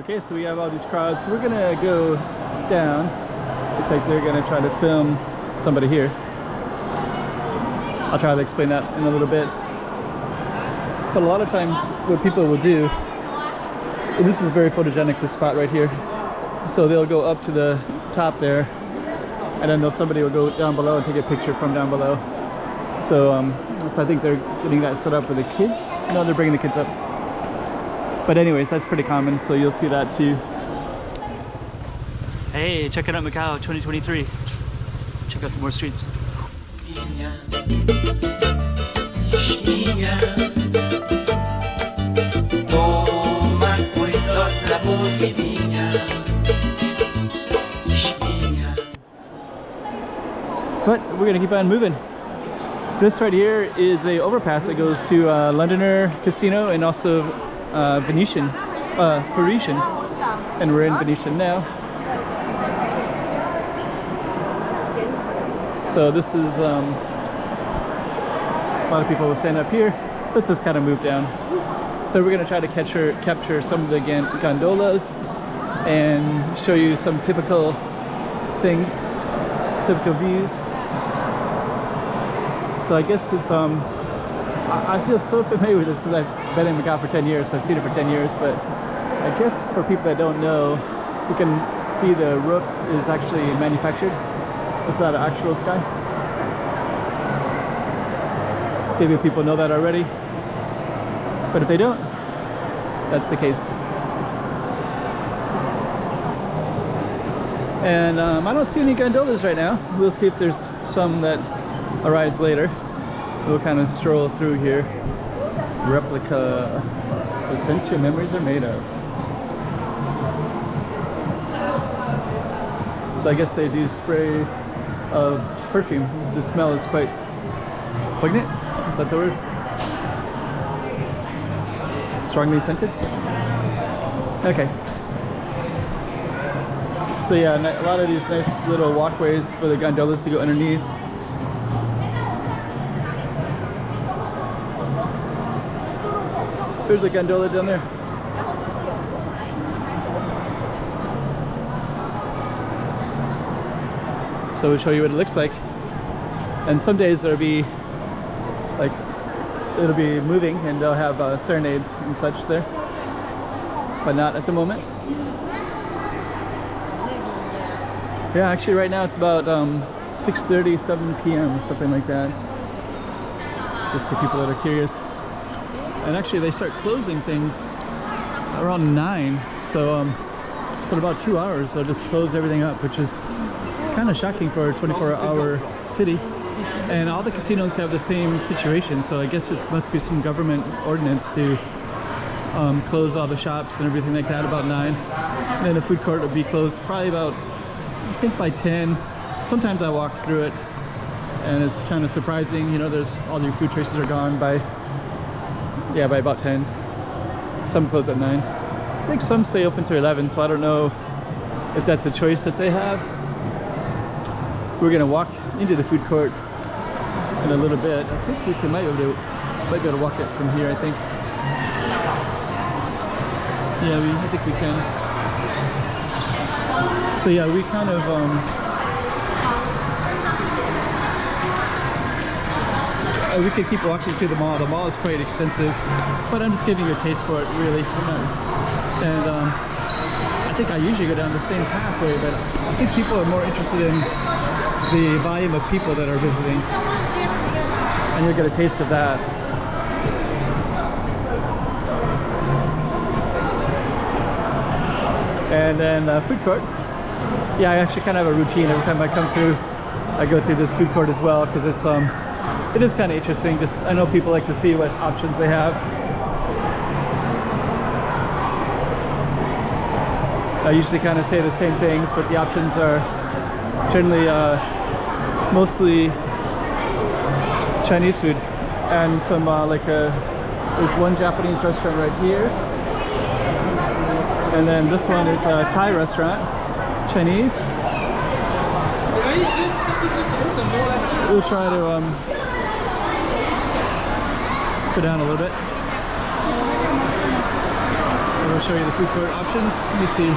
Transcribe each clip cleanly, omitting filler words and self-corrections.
Okay, so we have all these crowds. We're gonna go down. Looks like they're gonna try to film somebody here. I'll try to explain that in a little bit. But a lot of times what people will do, this is very photogenic, this spot right here. So they'll go up to the top there, and then somebody will go down below and take a picture from down below. So, so I think they're getting that set up with the kids. No, they're bringing the kids up. But anyways, that's pretty common, so you'll see that too. Hey, checking out Macau 2023. Check out some more streets. But we're gonna keep on moving. This right here is a overpass that goes to Londoner Casino and also Venetian, Parisian, and we're in Venetian now. So this is a lot of people will stand up here. Let's just kind of move down. So we're gonna try to capture some of the gondolas and show you some typical things, typical views. So I guess it's I feel so familiar with this because I've been in Macau for 10 years, so I've seen it for 10 years, but I guess for people that don't know, you can see the roof is actually manufactured. It's not an actual sky. Maybe people know that already, but if they don't, that's the case. And I don't see any gondolas right now. We'll see if there's some that arise later. We'll kind of stroll through here. Replica, the sense your memories are made of. So I guess they do spray of perfume. The smell is quite poignant. Is that the word? Strongly scented? Okay. So yeah, a lot of these nice little walkways for the gondolas to go underneath. There's a gondola down there. So we'll show you what it looks like. And some days there'll be like, it'll be moving and they'll have serenades and such there, but not at the moment. Yeah, actually right now it's about 6:30, 7 p.m. something like that, just for people that are curious. And actually they start closing things around 9, so in about 2 hours they'll just close everything up, which is kind of shocking for a 24-hour city. And all the casinos have the same situation, so I guess it must be some government ordinance to close all the shops and everything like that about 9. And then the food court will be closed probably about, I think, by 10. Sometimes I walk through it and it's kind of surprising, you know, there's all your food choices are gone by about 10. Some close at 9. I think some stay open to 11, so I don't know if that's a choice that they have. We're gonna walk into the food court in a little bit. I think we might be able to walk it from here, I think. Yeah, I think we can. So yeah, we kind of we could keep walking through the mall. The mall is quite extensive, but I'm just giving you a taste for it, really. And I think I usually go down the same pathway, but I think people are more interested in the volume of people that are visiting, and you'll get a taste of that. And then food court. Yeah, I actually kind of have a routine every time I come through. I go through this food court as well because it is kind of interesting. Just I know people like to see what options they have. I usually kind of say the same things, but the options are generally mostly Chinese food and some there's one Japanese restaurant right here, and then this one is a Thai restaurant, Chinese. We'll try to go down a little bit. We'll show you the food court options. Let me see.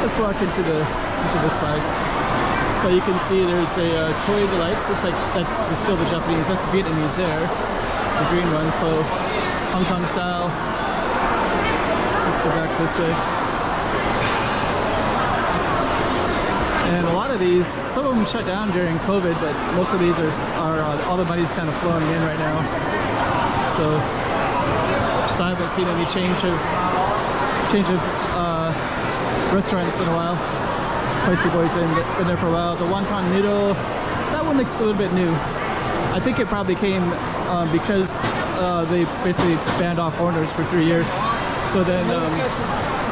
Let's walk into this side. But you can see there's a Toy Delights. Looks like that's still the Japanese. That's Vietnamese there. The green one, pho, Hong Kong style. Let's go back this way. And a lot of these, some of them shut down during COVID, but most of these are all the money's kind of flowing in right now. So I haven't seen any change of restaurants in a while. Spicy Boy's been there for a while. The wonton noodle, that one looks a little bit new. I think it probably came because they basically banned off foreigners for 3 years. So then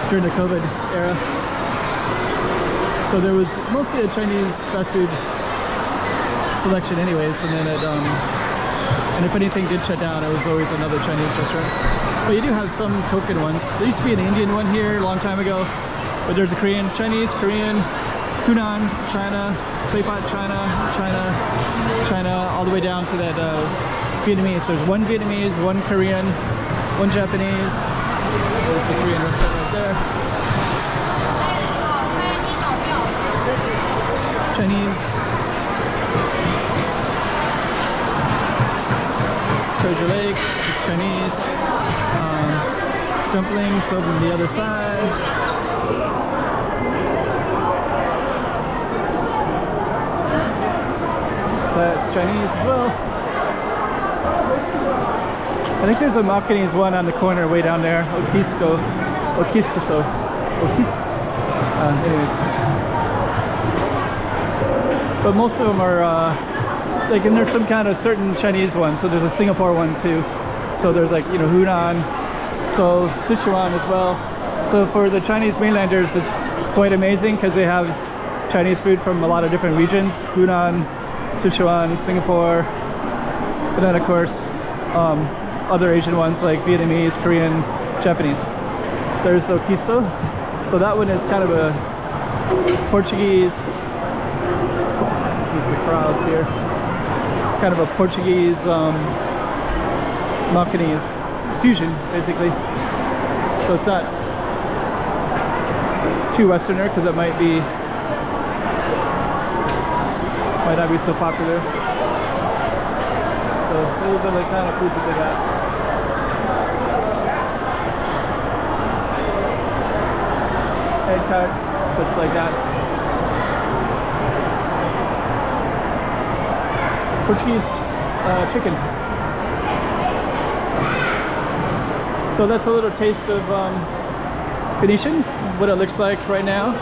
during the COVID era, so there was mostly a Chinese fast food selection anyways, and then and if anything did shut down, it was always another Chinese restaurant. But you do have some token ones. There used to be an Indian one here a long time ago, but there's a Korean, Chinese, Korean, Hunan, China, Taipa, China, all the way down to that Vietnamese. So there's one Vietnamese, one Korean, one Japanese. There's the Korean restaurant right there. Chinese. Treasure Lake is Chinese. Dumplings over on the other side. That's Chinese as well. I think there's a Macanese one on the corner way down there. Anyways. But most of them are like, and there's some kind of certain Chinese one. So there's a Singapore one too. So there's like, you know, Hunan, so Sichuan as well. So for the Chinese mainlanders, it's quite amazing because they have Chinese food from a lot of different regions. Hunan, Sichuan, Singapore, and then of course other Asian ones like Vietnamese, Korean, Japanese. There's Okiso. So that one is kind of a Portuguese. This is the crowds here. Kind of a Portuguese Macanese fusion, basically. So it's not too Westerner because it might not be so popular. So those are the kind of foods that they got. Head cuts, such like that. Portuguese chicken. So that's a little taste of Venetian, what it looks like right now.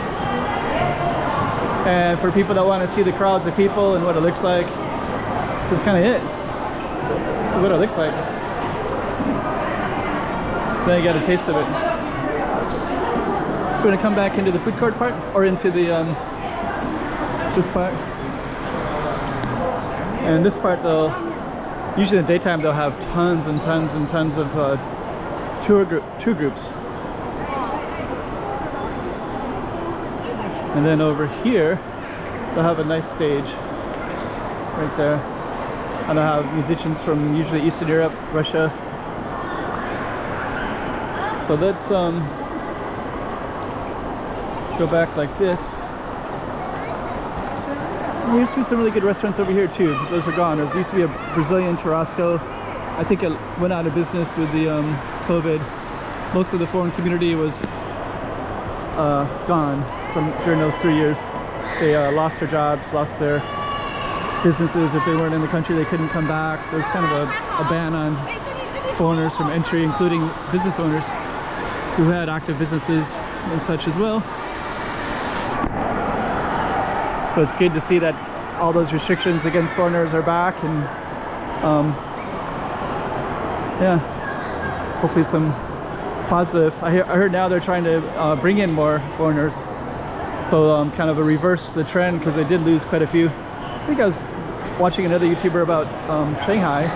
And for people that want to see the crowds of people and what it looks like, this is kind of it. This is what it looks like. So now you got a taste of it. So we're going to come back into the food court part, or into the this part. And this part, though, usually in the daytime they'll have tons and tons and tons of tour groups. And then over here, they'll have a nice stage right there. And they'll have musicians from usually Eastern Europe, Russia. So let's go back like this. There used to be some really good restaurants over here too. Those are gone. There used to be a Brazilian churrasco. I think it went out of business with the COVID. Most of the foreign community was gone during those 3 years. They lost their jobs, lost their businesses. If they weren't in the country, they couldn't come back. There was kind of a ban on foreigners from entry, including business owners who had active businesses and such as well. So it's good to see that all those restrictions against foreigners are back, and yeah, hopefully some positive. I heard now they're trying to bring in more foreigners, so kind of reverse the trend, because they did lose quite a few. I think I was watching another YouTuber about Shanghai,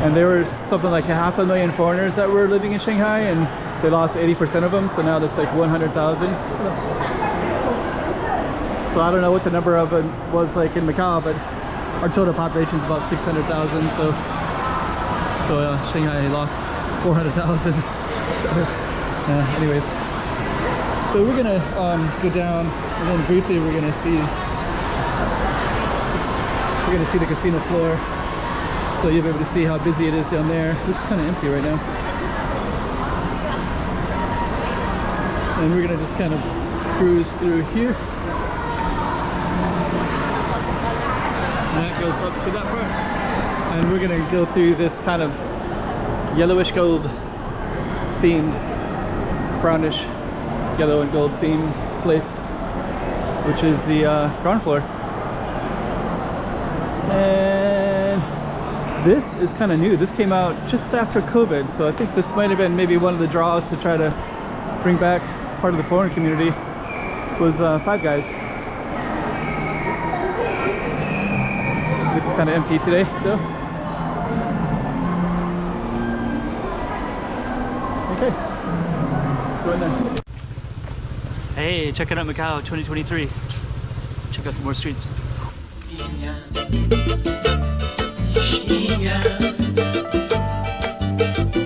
and there was something like 500,000 foreigners that were living in Shanghai, and they lost 80% of them, so now there's like 100,000. So I don't know what the number of it was like in Macau, but our total population is about 600,000. So Shanghai lost 400,000. Anyways, so we're gonna go down, and then briefly we're gonna see the casino floor. So you'll be able to see how busy it is down there. Looks kind of empty right now. And we're gonna just kind of cruise through here. And that goes up to that part. And we're gonna go through this kind of yellowish gold themed, brownish yellow and gold theme place, which is the ground floor. And this is kind of new. This came out just after COVID, so I think this might have been maybe one of the draws to try to bring back part of the foreign community. Was Five Guys. It's kind of empty today, though. Okay, let's go in there. Hey, check it out, Macau 2023. Check out some more streets.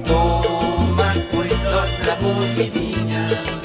Toma cuidado la voz divina.